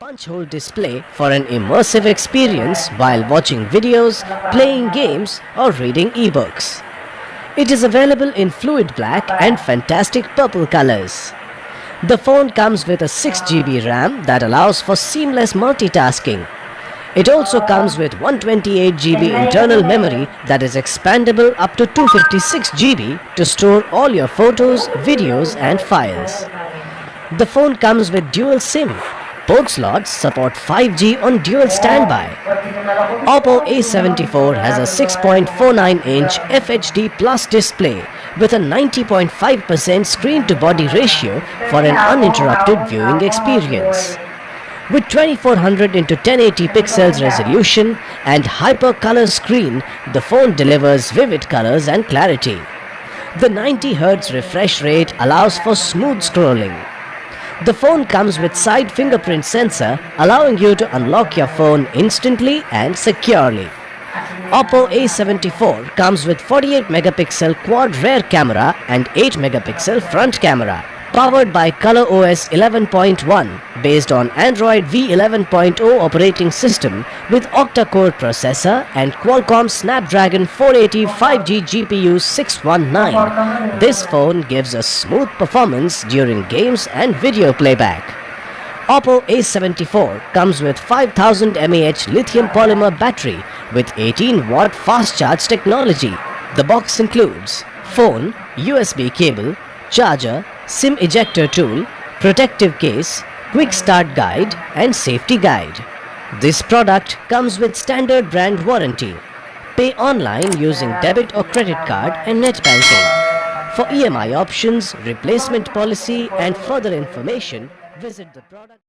punch hole display for an immersive experience while watching videos, playing games or reading ebooks. It is available in fluid black and fantastic purple colors. The phone comes with a 6GB RAM that allows for seamless multitasking. It also comes with 128GB internal memory that is expandable up to 256GB to store all your photos, videos and files. The phone comes with dual SIM. Both slots support 5G on dual standby. OPPO A74 has a 6.49-inch FHD Plus display with a 90.5% screen-to-body ratio for an uninterrupted viewing experience. With 2400 x 1080 pixels resolution and hyper-color screen, the phone delivers vivid colors and clarity. The 90Hz refresh rate allows for smooth scrolling. The phone comes with side fingerprint sensor, allowing you to unlock your phone instantly and securely. OPPO A74 comes with 48 megapixel quad rear camera and 8 megapixel front camera. Powered by ColorOS 11.1 based on Android V11.0 operating system with octa-core processor and Qualcomm Snapdragon 480 5G GPU 619. This phone gives a smooth performance during games and video playback. OPPO A74 comes with 5000 mAh lithium polymer battery with 18-watt fast charge technology. The box includes phone, USB cable, charger, SIM ejector tool, protective case, quick start guide and safety guide. This product comes with standard brand warranty. Pay online using debit or credit card and net banking. For EMI options, replacement policy and further information, visit the product